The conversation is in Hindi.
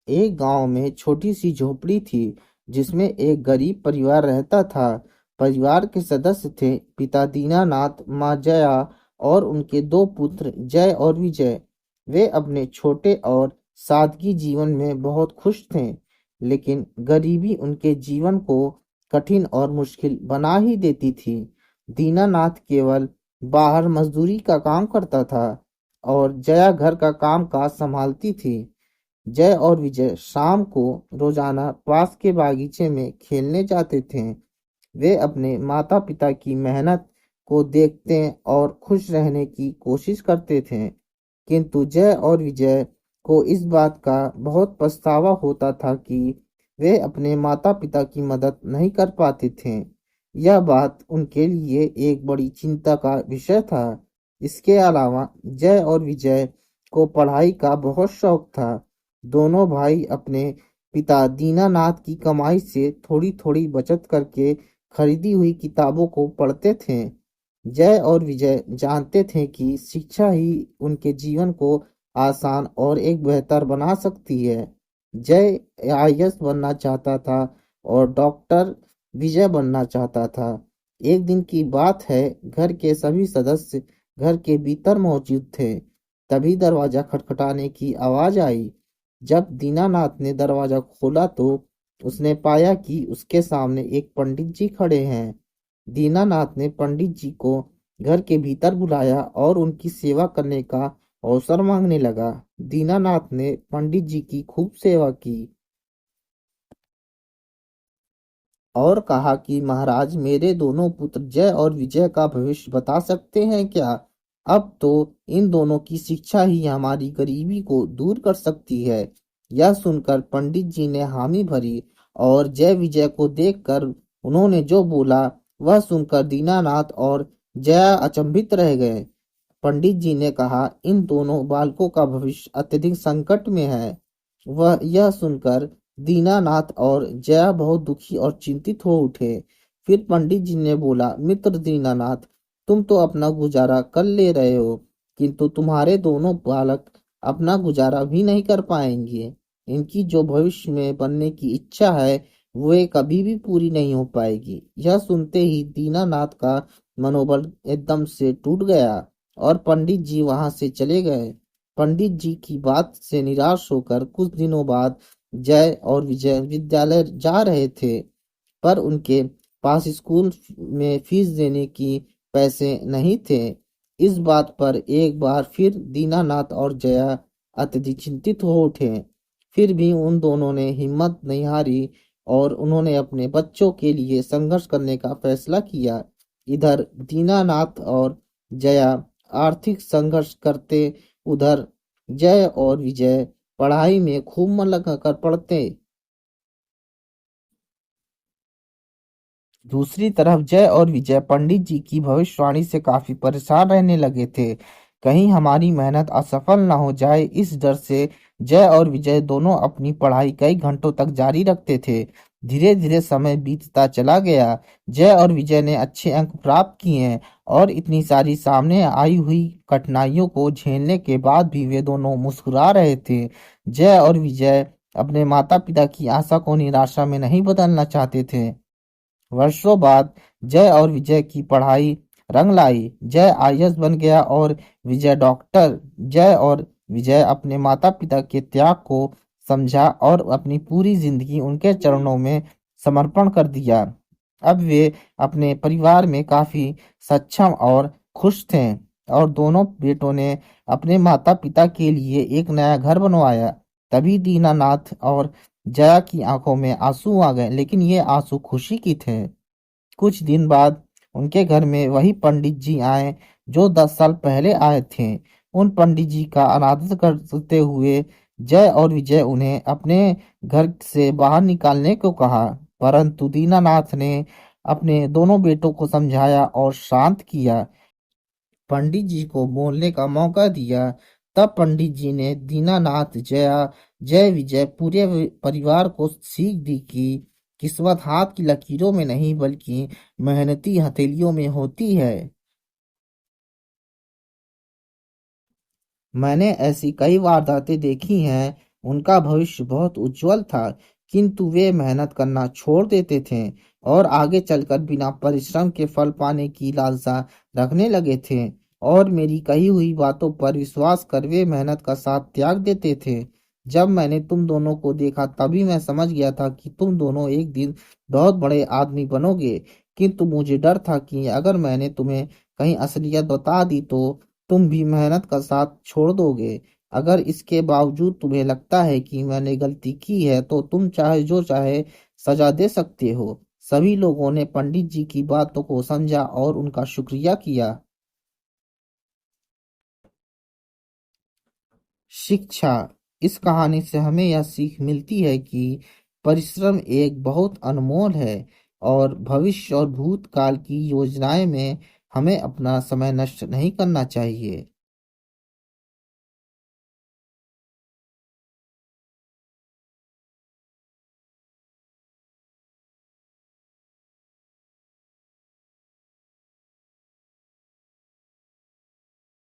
एक गांव में छोटी सी झोपड़ी थी जिसमें एक गरीब परिवार रहता था। परिवार के सदस्य थे पिता दीनानाथ, माँ जया और उनके दो पुत्र जय और विजय। वे अपने छोटे और सादगी जीवन में बहुत खुश थे, लेकिन गरीबी उनके जीवन को कठिन और मुश्किल बना ही देती थी। दीनानाथ केवल बाहर मजदूरी का काम करता था और जया घर का काम काज संभालती थी। जय और विजय शाम को रोजाना पास के बागीचे में खेलने जाते थे। वे अपने माता पिता की मेहनत को देखते और खुश रहने की कोशिश करते थे, किंतु जय और विजय को इस बात का बहुत पछतावा होता था कि वे अपने माता पिता की मदद नहीं कर पाते थे। यह बात उनके लिए एक बड़ी चिंता का विषय था। इसके अलावा जय और विजय को पढ़ाई का बहुत शौक था। दोनों भाई अपने पिता दीनानाथ की कमाई से थोड़ी थोड़ी बचत करके खरीदी हुई किताबों को पढ़ते थे। जय और विजय जानते थे कि शिक्षा ही उनके जीवन को आसान और एक बेहतर बना सकती है। जय आईएएस बनना चाहता था और डॉक्टर विजय बनना चाहता था। एक दिन की बात है, घर के सभी सदस्य घर के भीतर मौजूद थे। तभी दरवाजा खटखटाने की आवाज आई। जब दीनानाथ ने दरवाजा खोला तो उसने पाया कि उसके सामने एक पंडित जी खड़े हैं। दीनानाथ ने पंडित जी को घर के भीतर बुलाया और उनकी सेवा करने का अवसर मांगने लगा। दीनानाथ ने पंडित जी की खूब सेवा की और कहा कि महाराज, मेरे दोनों पुत्र जय और विजय का भविष्य बता सकते हैं क्या? अब तो इन दोनों की शिक्षा ही हमारी गरीबी को दूर कर सकती है। यह सुनकर पंडित जी ने हामी भरी और जय विजय को देखकर उन्होंने जो बोला वह सुनकर दीनानाथ और जया अचंभित रह गए। पंडित जी ने कहा, इन दोनों बालकों का भविष्य अत्यधिक संकट में है। वह यह सुनकर दीनानाथ और जया बहुत दुखी और चिंतित हो उठे। फिर पंडित जी ने बोला, मित्र दीनानाथ, तुम तो अपना गुजारा कर ले रहे हो, किंतु तुम्हारे दोनों बालक अपना गुजारा भी नहीं कर पाएंगे। इनकी जो भविष्य में बनने की इच्छा है वे कभी भी पूरी नहीं हो पाएगी। यह सुनते ही दीनानाथ का मनोबल एकदम से टूट गया और पंडित जी वहां से चले गए। पंडित जी की बात से निराश होकर कुछ दिनों बाद जय और विजय विद्यालय जा रहे थे, पर उनके पास स्कूल में फीस देने की पैसे नहीं थे। इस बात पर एक बार फिर दीनानाथ और जया अत्यधिक चिंतित हो उठे। फिर भी उन दोनों ने हिम्मत नहीं हारी और उन्होंने अपने बच्चों के लिए संघर्ष करने का फैसला किया। इधर दीनानाथ और जया आर्थिक संघर्ष करते, उधर जय और विजय पढ़ाई में खूब मन लगाकर पढ़ते। दूसरी तरफ जय और विजय पंडित जी की भविष्यवाणी से काफी परेशान रहने लगे थे। कहीं हमारी मेहनत असफल न हो जाए, इस डर से जय और विजय दोनों अपनी पढ़ाई कई घंटों तक जारी रखते थे। धीरे धीरे समय बीतता चला गया। जय और विजय ने अच्छे अंक प्राप्त किए हैं और इतनी सारी सामने आई हुई कठिनाइयों को झेलने के बाद भी वे दोनों मुस्कुरा रहे थे। जय और विजय अपने माता पिता की आशा को निराशा में नहीं बदलना चाहते थे। वर्षों बाद जय और विजय की पढ़ाई रंग लाई। जय आईएएस बन गया और विजय डॉक्टर। जय और विजय अपने माता पिता के त्याग को समझा और अपनी पूरी जिंदगी उनके चरणों में समर्पण कर दिया। अब वे अपने परिवार में काफी सक्षम और खुश थे और दोनों बेटों ने अपने माता पिता के लिए एक नया घर बनवाया। तभी दीनानाथ और जया की आंखों में आंसू आ गए, लेकिन ये आंसू खुशी की थे। कुछ दिन बाद उनके घर में वही पंडित जी आए जो 10 साल पहले आए थे। उन पंडित जी का अनादर करते हुए जय और विजय उन्हें अपने घर से बाहर निकालने को कहा, परंतु दीनानाथ ने अपने दोनों बेटों को समझाया और शांत किया। पंडित जी को बोलने का मौका दिया। तब पंडित जी ने दीनानाथ, जया, जय विजय पूरे परिवार को सीख दी कि किस्मत हाथ की लकीरों में नहीं बल्कि मेहनती हथेलियों में होती है। मैंने ऐसी कई वारदातें देखी हैं उनका भविष्य बहुत उज्जवल था, किंतु वे मेहनत करना छोड़ देते थे और आगे चलकर बिना परिश्रम के फल पाने की लालसा रखने लगे थे। और मेरी कही हुई बातों पर विश्वास कर वे मेहनत का साथ त्याग देते थे। जब मैंने तुम दोनों को देखा तभी मैं समझ गया था कि तुम दोनों एक दिन बहुत बड़े आदमी बनोगे, किंतु मुझे डर था कि अगर मैंने तुम्हें कहीं असलियत बता दी तो तुम भी मेहनत का साथ छोड़ दोगे। अगर इसके बावजूद तुम्हें लगता है कि मैंने गलती की है तो तुम चाहे जो चाहे सजा दे सकते हो। सभी लोगों ने पंडित जी की बातों को समझा और उनका शुक्रिया किया। शिक्षा। इस कहानी से हमें यह सीख मिलती है कि परिश्रम एक बहुत अनमोल है और भविष्य और भूतकाल की योजनाएं में हमें अपना समय नष्ट नहीं करना चाहिए।